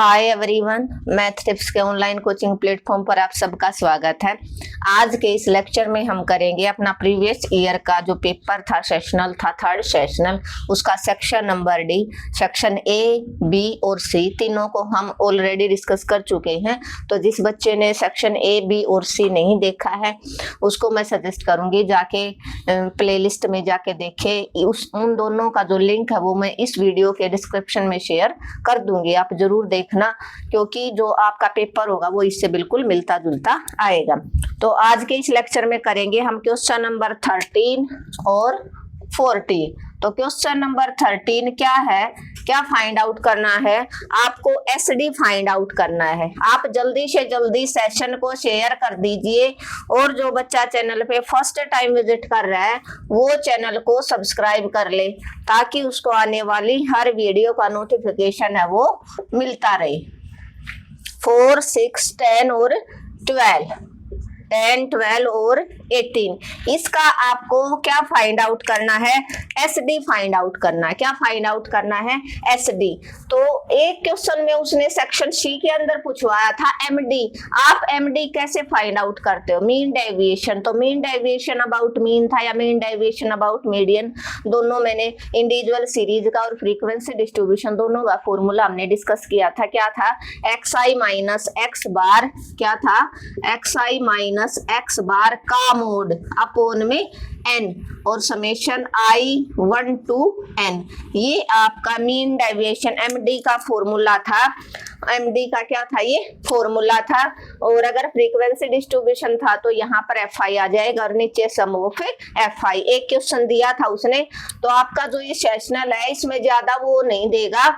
Hi everyone, math tips के online coaching platform पर आप सबका स्वागत है। आज के इस लेक्चर में हम करेंगे अपना प्रीवियस ईयर का जो पेपर था, सेशनल था, थर्ड सेशनल, उसका section number D, section A, B और सी तीनों को हम ऑलरेडी डिस्कस कर चुके हैं। तो जिस बच्चे ने सेक्शन ए, बी और सी नहीं देखा है उसको मैं सजेस्ट करूंगी जाके प्लेलिस्ट में जाके देखे। उन दोनों का जो लिंक है वो मैं इस वीडियो के डिस्क्रिप्शन में शेयर कर दूंगी, आप जरूर देखना, क्योंकि जो आपका पेपर होगा वो इससे बिल्कुल मिलता जुलता आएगा। तो आज के इस लेक्चर में करेंगे हम क्वेश्चन नंबर 13 और 14। तो क्वेश्चन नंबर 13 क्या है, क्या फाइंड आउट करना है आपको? एसडी फाइंड आउट करना है। आप जल्दी से जल्दी सेशन को शेयर कर दीजिए और जो बच्चा चैनल पे फर्स्ट टाइम विजिट कर रहा है वो चैनल को सब्सक्राइब कर ले, ताकि उसको आने वाली हर वीडियो का नोटिफिकेशन है वो मिलता रहे। 4, 6, 10 और 12, 10, 12 और 18, इसका आपको क्या फाइंड आउट करना है? एसडी फाइंड आउट करना है। क्या फाइंड आउट करना है? एसडी। तो एक क्वेश्चन में उसने सेक्शन सी के अंदर पूछवाया था एमडी। आप एमडी कैसे फाइंड आउट करते हो? Mean deviation. तो मीन डेविएशन अबाउट मीन था या मीन डेविएशन अबाउट मीडियन, दोनों मैंने इंडिविजुअल सीरीज का और फ्रीक्वेंसी डिस्ट्रीब्यूशन दोनों का फॉर्मूला हमने डिस्कस किया था। क्या था? एक्स आई माइनस एक्स बार, क्या था? एक्स आई माइनस एक्स बार का मोड अपोन में n और समेशन i1 to n, ये आपका मीन डेविएशन एमडी का फॉर्मूला था। एमडी का क्या था? ये फॉर्मूला था। और अगर फ्रीक्वेंसी डिस्ट्रीब्यूशन था तो यहाँ पर एफ आई आ जाएगा और नीचे सम ऑफ एफ आई। एक क्वेश्चन दिया था उसने, तो आपका जो ये सेशनल है इसमें ज्यादा वो नहीं देगा,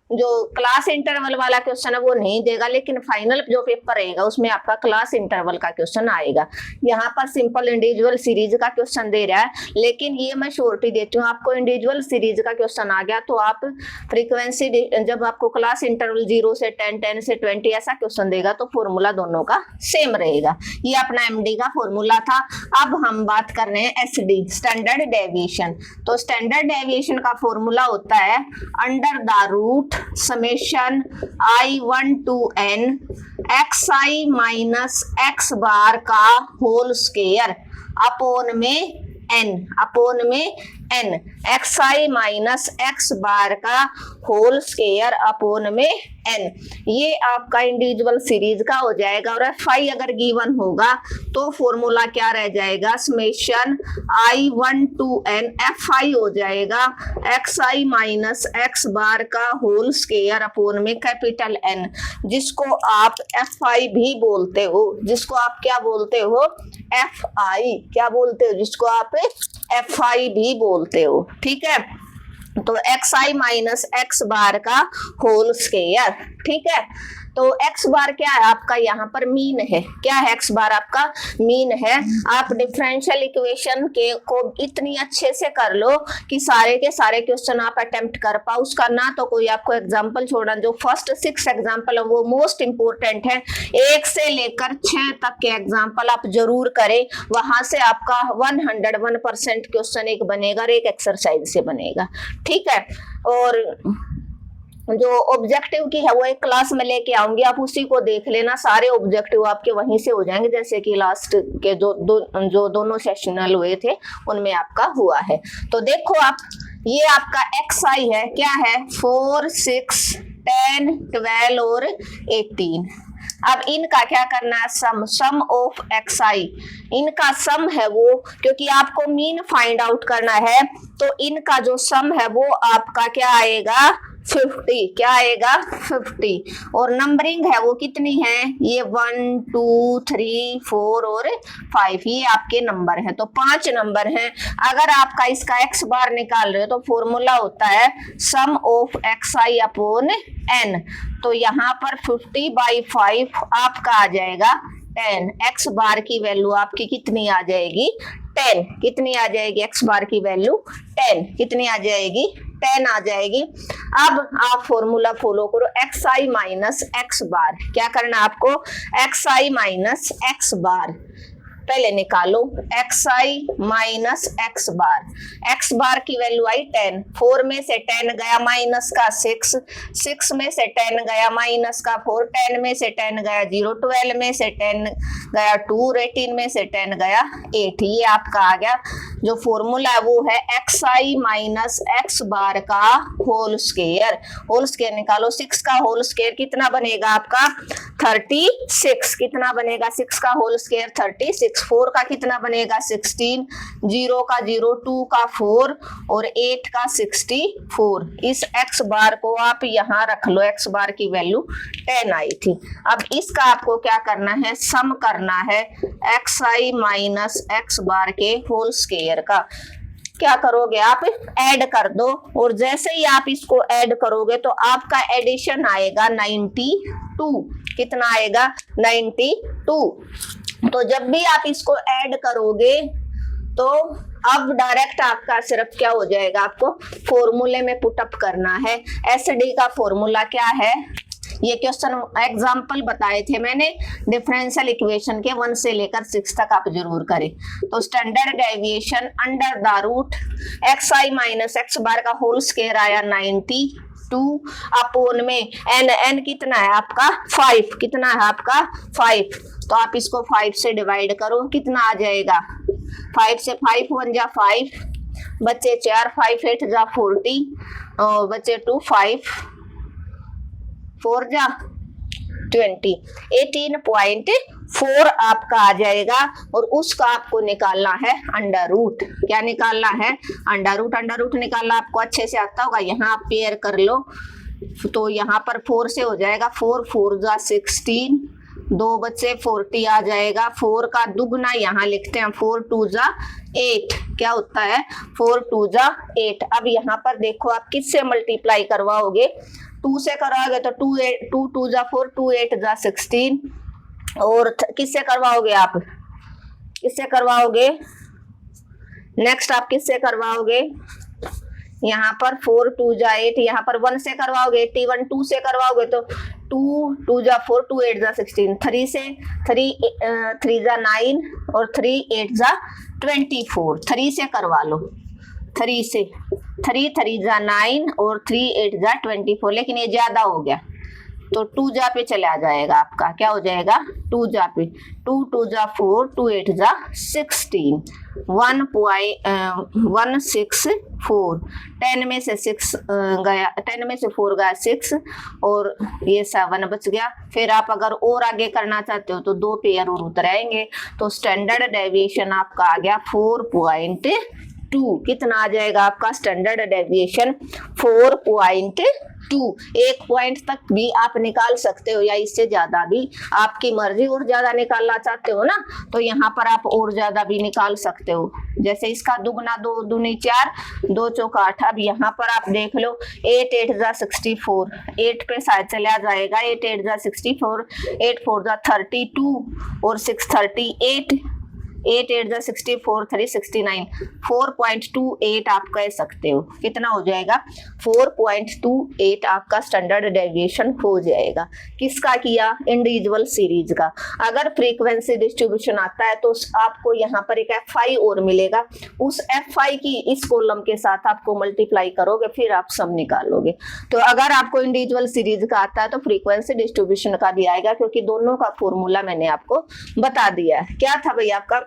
जो क्लास इंटरवल वाला क्वेश्चन है वो नहीं देगा, लेकिन फाइनल जो पेपर रहेगा उसमें आपका क्लास इंटरवल का क्वेश्चन आएगा। यहाँ पर सिंपल इंडिविजुअल सीरीज का क्वेश्चन दे रहा है, लेकिन ये मैं श्योरिटी देती हूँ आपको, इंडिविजुअल सीरीज का क्वेश्चन आ गया तो आप फ्रीक्वेंसी, जब आपको क्लास इंटरवल 0 से 10, 10 से 20 ऐसा क्वेश्चन देगा तो फॉर्मूला दोनों का सेम रहेगा। ये अपना एमडी का फॉर्मूला था। अब हम बात कर रहे हैं एसडी, स्टैंडर्ड डेविएशन। तो स्टैंडर्ड डेविएशन का फॉर्मूला होता है under the root summation i1 to n xi minus x bar का होल स्क्वायर अपोन में n xi minus x bar का होल स्क्वायर अपोन में n, ये आपका इंडिविजुअल सीरीज का हो जाएगा। और fi अगर गिवन होगा तो फॉर्मूला क्या रह जाएगा? Summation i1 to n fi हो जाएगा xi माइनस एक्स बार का होल स्क्वायर अपोन में कैपिटल N, जिसको आप fi भी बोलते हो, जिसको आप क्या बोलते हो? fi। क्या बोलते हो? जिसको आप fi भी बोलते हो, ठीक है। तो xi माइनस एक्स बार का होल स्क्वायर, ठीक है। तो x बार क्या है आपका? यहाँ पर मीन है। क्या है? x बार आपका मीन है। आप डिफरेंशियल इक्वेशन के को इतनी अच्छे से कर लो कि सारे के सारे क्वेश्चन आप अटेम्प्ट कर पाओ, उसका ना तो कोई आपको एग्जांपल छोड़ना। जो फर्स्ट 6 एग्जांपल है वो मोस्ट इंपोर्टेंट है, 1 से लेकर 6 तक के एग्जांपल आप जरूर करें, वहां से आपका 101% क्वेश्चन एक बनेगा और एक एक्सरसाइज से बनेगा, ठीक है। और जो ऑब्जेक्टिव की है वो एक क्लास में लेके आऊंगी, आप उसी को देख लेना, सारे ऑब्जेक्टिव आपके वहीं से हो जाएंगे, जैसे कि लास्ट के जो दोनों सेशनल हुए थे उनमें आपका हुआ है। तो देखो आप, ये आपका xi है, क्या है? 4, 6, 10, 12 और 18। अब इनका क्या करना है? सम ऑफ xi, इनका सम है वो, क्योंकि आपको मीन फाइंड आउट करना है, तो इनका जो सम है वो आपका क्या आएगा? 50। क्या आएगा? 50। और नंबरिंग है वो कितनी है? ये 1, 2, 3, 4 और 5, ये आपके नंबर हैं। तो 5 नंबर हैं। अगर आपका इसका x बार निकाल रहे हो तो फॉर्मूला होता है सम ऑफ xi अपॉन n। तो यहाँ पर 50/5 आपका आ जाएगा 10। x बार की वैल्यू आपकी कितनी आ जाएगी? 10। कितनी आ जाएगी? x बार की वैल्यू 10। कितनी आ जाएगी? 10 आ जाएगी। अब आप फॉर्मूला फॉलो करो, xi माइनस एक्स बार। क्या करना आपको? xi माइनस एक्स बार, पहले निकालो xi माइनस x बार की वैल्यू आई 10, 4 में से 10 गया माइनस का 6, 6 में से 10 गया माइनस का 4, 10 में से 10 गया 0, 12 में से 10 गया 2, 18 में से 10 गया 8। ये आपका आ गया जो फॉर्मूला है वो है xi माइनस x बार का होल स्क्वायर निकालो। 6 का होल स्क्वायर कितना बनेगा आपका 36, कितना बनेगा 6 का होल स्क्वायर 36, 4 का कितना बनेगा 16, 0 का 0, 2 का 4 और 8 का 64। इस x बार को आप यहाँ रख लो, x बार की वैल्यू 10 आई थी। अब इसका आपको क्या करना है, सम करना है xi माइनस x बार के होल स्क्वायर का। क्या करोगे आप, ऐड कर दो, और जैसे ही आप इसको ऐड करोगे तो आपका एडिशन आएगा 92। कितना आएगा 92। तो जब भी आप इसको ऐड करोगे तो अब डायरेक्ट आपका सिर्फ क्या हो जाएगा, आपको फॉर्मूले में पुटअप करना है। एसडी का फॉर्मूला क्या है, ये क्वेश्चन एग्जाम्पल बताए थे मैंने डिफरेंशियल इक्वेशन के 1 से लेकर 6 तक आप जरूर करें। तो standard deviation under the root xi minus x bar का होल स्क्वायर आया 92 अपोन में n कितना है आपका 5, कितना है आपका 5। तो आप इसको 5 से डिवाइड करो, कितना आ जाएगा 5 से 5 1 जा 5, बच्चे 4, 5 8 जा 40 और बच्चे 2 5 4 जा 20, 18.4 आपका आ जाएगा। और उसका आपको निकालना है अंडर रूट। क्या निकालना है, अंडर रूट निकालना आपको अच्छे से आता होगा। यहाँ आप पेयर कर लो तो यहाँ पर 4 से हो जाएगा, 4 4 जा 16, 2 बच्चे 40 आ जाएगा। 4 का दुगना यहाँ लिखते हैं, 4 2 जा 8, क्या होता है 4 2 जा 8। अब यहाँ पर देखो आप किससे मल्टीप्लाई करवाओगे, 2 से करवाओगे तो 2 2 जा 4, 2 8 जा 16, और किससे करवाओगे आप, किससे करवाओगे नेक्स्ट आप किससे करवाओगे, यहाँ पर 4 2 जा 8, यहाँ पर 1 से करवाओगे 81, 2 से करवाओगे तो 2 2 जा 4, 2 8 जा 16, 3 से 3 जा 9 और 3 8 जा 24। 3 से करवा लो, 3 से 3 3 जा 9 और 3 8 जा 24, लेकिन ये ज्यादा हो गया तो 2 जा पे चला जाएगा आपका, क्या हो जाएगा 2 जा पे, 2 2 जा 4, 2 8 जा 16, 1.164। 10 में से 6 गया, 10 में से 4 गया 6 और ये 7 बच गया। फिर आप अगर और आगे करना चाहते हो तो 2 पेयर और उतर आएंगे। तो स्टैंडर्ड डेविएशन आपका आ गया 4.2। कितना आ जाएगा आपका स्टैंडर्ड डेविएशन 4.2। 1 पॉइंट तक भी आप निकाल सकते हो या इससे ज्यादा भी, आपकी मर्जी। और ज्यादा निकालना चाहते हो ना तो यहाँ पर आप और ज्यादा भी निकाल सकते हो। जैसे इसका दुगना 2 दूनी 4, 2 चौका 8। अब यहाँ पर आप देख लो 8 8 जा 64, 8 पे शायद चला जाएगा, 8 8 जा 64, 8 4 जा 32 और 6 38, 8 8 जा 64, 3 69, 4.28 आप कह सकते हो। कितना हो जाएगा 4.28 आपका स्टैंडर्ड डेविएशन हो जाएगा। किसका किया, इंडिविजुअल सीरीज का। अगर फ्रीक्वेंसी डिस्ट्रीब्यूशन आता है तो आपको यहाँ पर एक FI और मिलेगा, उस FI की इस कॉलम के साथ आपको मल्टीप्लाई करोगे फिर आप सम निकालोगे। तो अगर आपको इंडिविजुअल सीरीज का आता है तो फ्रीक्वेंसी डिस्ट्रीब्यूशन का भी आएगा, क्योंकि दोनों का फॉर्मूला मैंने आपको बता दिया है। क्या था भाई आपका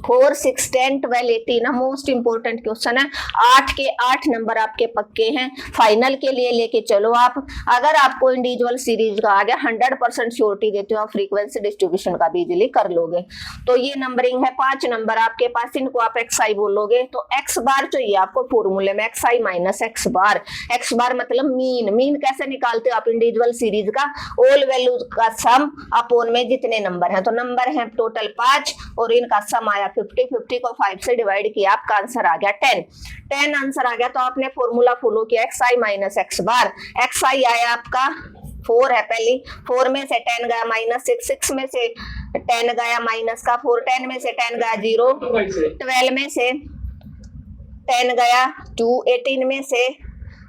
4 6 10 12 18 मोस्ट इंपोर्टेंट क्वेश्चन है। 8 के 8 नंबर आपके पक्के हैं, फाइनल के लिए लेके चलो आप। अगर आपको इंडिविजुअल सीरीज का आ गया 100% श्योरिटी देते हो आप फ्रीक्वेंसी डिस्ट्रीब्यूशन का भी इजीली कर लोगे। तो ये नंबरिंग है, 5 नंबर आपके पास, इनको आप xi बोलोगे तो x बार चाहिए आपको फॉर्मूले में, xi माइनस x बार मतलब मीन कैसे निकालते हो आप इंडिविजुअल सीरीज का, ऑल वैल्यू का सम अपोन में जितने नंबर हैं। तो नंबर है टोटल 5 और इनका सम आया 50, 50 को 5 से डिवाइड किया, आपका आंसर आ गया 10 आंसर आ गया। तो आपने फॉर्मूला फॉलो किया xi माइनस x बार। xi आया आपका 4 है, पहली 4 में से 10 गया माइनस 6 में से 10 गया माइनस का 4, 10 में से 10 गया 0, 12 में से 10 गया 2, 18 में से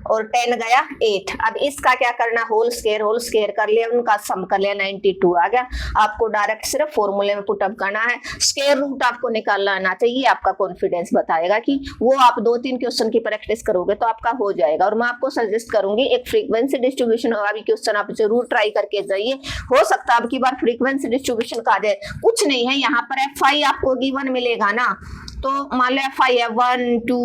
और 10 गया 8। अब इसका क्या करना, होल स्क्वायर कर लिया, उनका सम कर लिया, 92 आ गया। आपको डायरेक्ट सिर्फ फॉर्मूले में पुटअप करना है, स्क्वायर रूट आपको निकालना आना चाहिए। आपका कॉन्फिडेंस बताएगा कि वो आप 2-3 क्वेश्चन की प्रैक्टिस करोगे तो आपका हो जाएगा। और मैं आपको सजेस्ट करूंगी एक फ्रीक्वेंसी डिस्ट्रीब्यूशन वाला भी क्वेश्चन आप जरूर ट्राई करके जाइए, हो सकता है अब की बार फ्रीक्वेंसी डिस्ट्रीब्यूशन का आ जाए। कुछ नहीं है, यहाँ पर fi आपको गिवन मिलेगा ना, तो मान लो fi है 1 2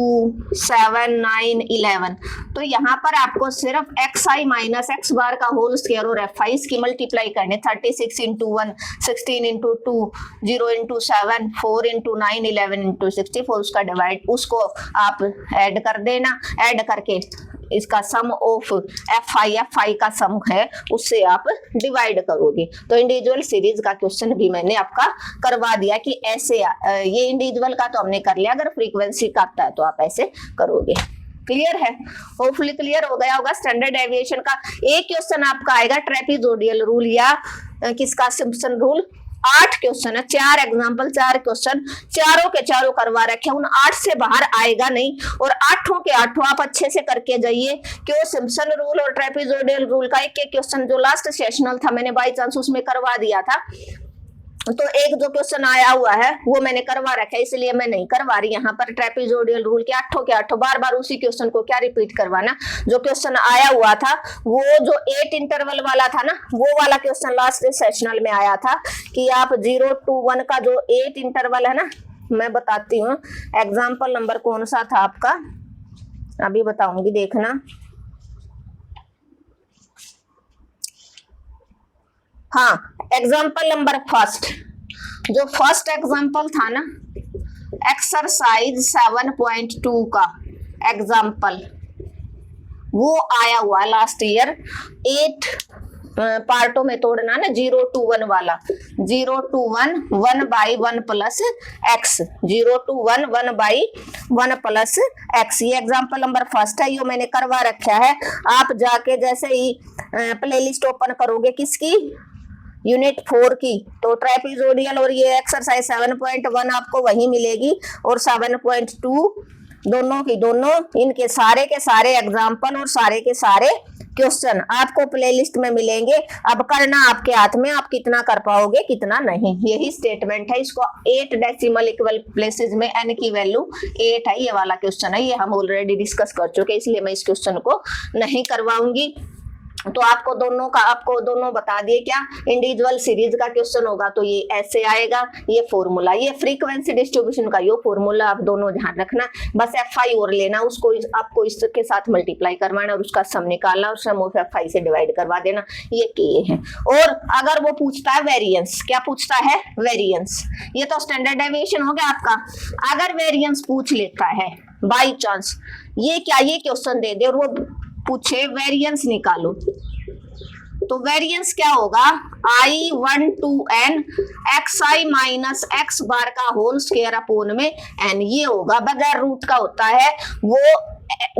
7 9 11, तो यहाँ पर आपको सिर्फ xi माइनस x बार का होल स्क्वायर और fi की मल्टीप्लाई करने, 36 into 1 16 into 2 0 into 7 4 into 9 11 into 64, उसका डिवाइड, उसको आप ऐड कर देना, ऐड करके इसका सम ऑफ fi का सम है उससे आप डिवाइड करोगे। तो इंडिविजुअल सीरीज का क्वेश्चन भी मैंने आपका करवा दिया कि ऐसे ये इंडिविजुअल का तो हमने कर लिया, अगर फ्रीक्वेंसी का आता है तो आप ऐसे करोगे। क्लियर है, होपफुली क्लियर हो गया होगा। स्टैंडर्ड डेविएशन का एक क्वेश्चन आपका आएगा ट्रेपेजोइडल रूल या किसका, सिम्पसन रूल। 8 क्वेश्चन है, 4 एग्जाम्पल, 4 क्वेश्चन, चारों के चारों करवा रखे, उन 8 से बाहर आएगा नहीं। और 8 के 8 आप अच्छे से करके जाइए कि वो सिम्पसन रूल और ट्रेपेजोइडल रूल का एक एक क्वेश्चन जो लास्ट सेशनल था मैंने बाई चांस उसमें करवा दिया था, तो एक जो क्वेश्चन आया हुआ है वो मैंने करवा रखा है, इसलिए मैं नहीं करवा रही यहाँ पर। ट्रेपेजोइडल रूल के 8 के 8 बार बार उसी क्वेश्चन को क्या रिपीट करवाना। जो क्वेश्चन आया हुआ था वो जो 8 इंटरवल वाला था ना, वो वाला क्वेश्चन लास्ट सेशनल में आया था कि आप 0 to 1 का जो 8 इंटरवल है ना, मैं बताती हूँ एग्जाम्पल नंबर कौन सा था आपका, अभी बताऊंगी देखना। हाँ, एग्जाम्पल नंबर फर्स्ट, जो फर्स्ट एग्जाम्पल था ना एक्सरसाइज 7.2 का एग्जाम्पल, वो आया हुआ लास्ट ईयर 8 पार्टों में तोड़ना ना, 0 to 1 वाला, 0 to 1 1 by 1 plus x, 0 to 1 1 by 1 plus x, ये एग्जाम्पल नंबर फर्स्ट है, ये मैंने करवा रखा है। आप जाके जैसे ही प्लेलिस्ट ओपन करोगे किसकी, यूनिट 4 की, तो ट्रेपेजोइडल और ये एक्सरसाइज 7.1 आपको वही मिलेगी, और 7.2 दोनों की दोनों, इनके सारे के सारे एग्जाम्पल और सारे के सारे क्वेश्चन आपको प्लेलिस्ट में मिलेंगे। अब करना आपके हाथ में, आप कितना कर पाओगे कितना नहीं, यही स्टेटमेंट है। इसको 8 डेसिमल इक्वल प्लेसेस में n की वैल्यू 8 है, ये वाला क्वेश्चन है, ये हम ऑलरेडी डिस्कस कर चुके, इसलिए मैं इस क्वेश्चन को नहीं करवाऊंगी। तो आपको दोनों बता दिए क्या, इंडिविजुअल सीरीज का क्वेश्चन होगा तो ये ऐसे आएगा, ये फॉर्मूला, ये फ्रीक्वेंसी डिस्ट्रीब्यूशन का ये फॉर्मूला, आप दोनों ध्यान रखना। बस fi और लेना, उसको आपको इसके साथ मल्टीप्लाई करवाना और उसका सम निकालना और सम ऑफ fi से डिवाइड करवा देना, ये किए हैं। और अगर वो पूछता है वेरिएंस, क्या पूछता है, वेरिएंस, ये तो स्टैंडर्ड डेविएशन हो गया आपका। अगर वेरिएंस पूछ लेता है बाई चांस, ये क्या, ये क्वेश्चन दे दे और वो पूछे वेरिएंस निकालो, तो वेरिएंस क्या होगा, i1 to n xi minus x bar का होल स्क्वायर अपोन में n, ये होगा, बगैर रूट का होता है वो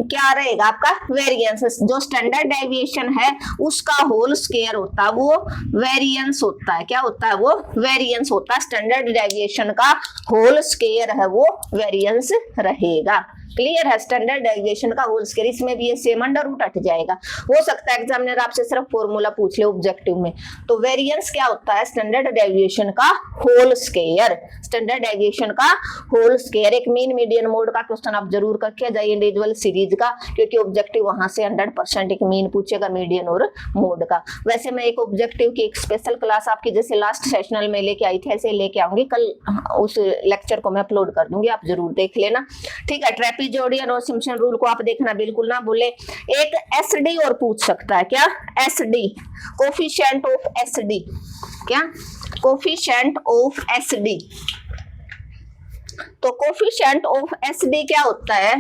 क्या रहेगा आपका वेरिएंस। जो स्टैंडर्ड डेविएशन है उसका होल स्क्वायर होता है वो वेरिएंस होता है, क्या होता है वो वेरिएंस होता है। स्टैंडर्ड डेविएशन का होल स्क्वायर है वो वेरिएंस रहेगा। क्लियर है, स्टैंडर्ड डेविएशन का होल स्क्वायर, इसमें भी ये सेम अंडर रूट हट जाएगा। हो सकता है एग्जामिनर आपसे सिर्फ फॉर्मूला पूछ ले ऑब्जेक्टिव में। तो वेरिएंस क्या होता है, स्टैंडर्ड डेविएशन का होल स्क्वायर, स्टैंडर्ड डेविएशन का होल स्क्वायर। एक मीन मीडियन मोड का क्वेश्चन आप जरूर करके जाइए इंडिविजुअल सीरीज का, क्योंकि ऑब्जेक्टिव वहां से 100% एक मीन पूछेगा मीडियन और मोड का। वैसे मैं एक ऑब्जेक्टिव की एक स्पेशल क्लास आपकी जैसे लास्ट सेशनल में लेके आई थी ऐसे लेके आऊंगी, कल उस लेक्चर को मैं अपलोड कर दूंगी, आप जरूर देख लेना। ठीक है, ट्रेपेजोइडल और सिम्पसन रूल को आप देखना बिल्कुल ना भूले। एक एसडी और पूछ सकता है, क्या, एसडी, कोफिशिएंट ऑफ एसडी, क्या, कोफिशिएंट ऑफ एसडी। तो कोफिशिएंट ऑफ एसडी क्या होता है,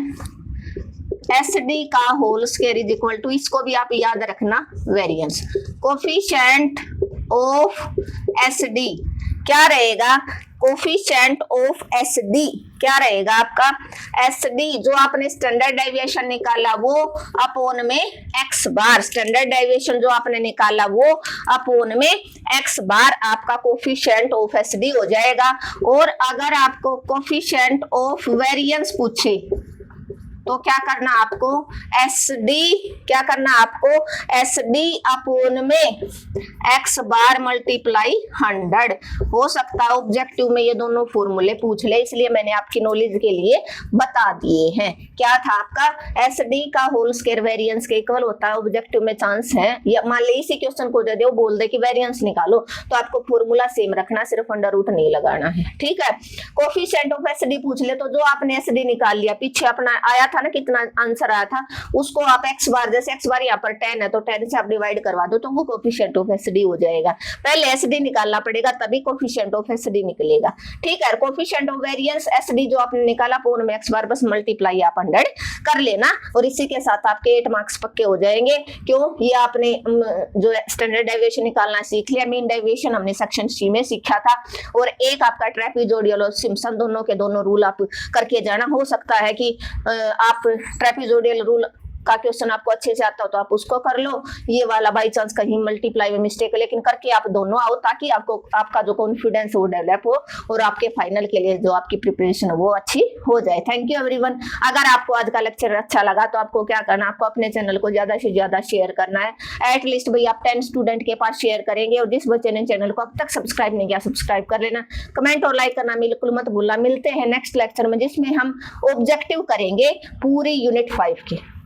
एसडी का whole square is equal to, इसको भी आप याद रखना, वेरिएंस। कोफिशिएंट ऑफ एसडी क्या रहेगा, कोफिशिएंट ऑफ एसडी क्या रहेगा आपका, एसडी जो आपने स्टैंडर्ड डेविएशन निकाला वो अपोन में एक्स बार, स्टैंडर्ड डेविएशन जो आपने निकाला वो अपोन में एक्स बार आपका कोफिशिएंट ऑफ एसडी हो जाएगा। और अगर आपको कोफिशिएंट ऑफ वेरिएंस पूछे तो क्या करना आपको, एस डी, क्या करना आपको, एस डी अपोन में एक्स बार मल्टीप्लाई 100। हो सकता है ऑब्जेक्टिव में ये दोनों फॉर्मूले पूछ ले, इसलिए मैंने आपकी नॉलेज के लिए बता दिए हैं। क्या था आपका, एस डी का होल स्क्वायर वेरिएंस के इक्वल होता है, ऑब्जेक्टिव में चांस है, या मान ले इसी क्वेश्चन को दे दे बोल दे कि वेरिएंस निकालो, तो आपको फॉर्मूला सेम रखना, सिर्फ अंडर रूट नहीं लगाना है, ठीक है। कोफिशिएंट ऑफ एस डी पूछ ले, तो जो आपने एस डी निकाल लिया, पीछे अपना आया था ना कितना आंसर आया था, उसको आप एक्स बार, जैसे एक्स बार यहाँ पर 10 है तो 10 से आप डिवाइड करवा दो तो वो कोफिशिएंट ऑफ एस डी हो जाएगा। पहले एस डी निकालना पड़ेगा तभी कोफिशिएंट ऑफ एस डी निकलेगा, ठीक है। Coefficient of variance S D जो आपने निकाला पूर्ण में एक्स बार बस मल्टीप्लाई आप 100 कर लेना, और इसी के साथ आपके 8 मार्क्स पक्के हो जाएंगे। क्यों, ये आपने जो स्टैंडर्ड डेविएशन निकालना सीख लिया, मीन डेविएशन हमने सेक्शन सी में सीखा था, और एक आपका ट्रेपेजोइडल और सिम्पसन दोनों के दोनों रूल आप करके जाना। हो सकता है कि आप ट्रेपेजोइडल रूल का क्वेश्चन आपको अच्छे से आता हो तो आप उसको कर लो, ये वाला बाई चांस कहीं मल्टीप्लाई में मिस्टेक है, लेकिन करके आप दोनों आओ ताकि आपको आपका जो कॉन्फिडेंस वो डेवलप हो और आपके फाइनल के लिए जो आपकी प्रिपरेशन वो अच्छी हो जाए। Thank you everyone. अगर आपको आज का लेक्चर अच्छा लगा तो आपको क्या करना, आपको अपने चैनल को ज्यादा से ज्यादा शेयर करना है। एटलीस्ट भाई आप 10 स्टूडेंट के पास शेयर करेंगे, और जिस बच्चे ने चैनल को अब तक सब्सक्राइब नहीं किया सब्सक्राइब कर लेना, कमेंट और लाइक करना बिल्कुल मत भूलना। मिलते हैं नेक्स्ट लेक्चर में जिसमें हम ऑब्जेक्टिव करेंगे पूरी यूनिट 5 के।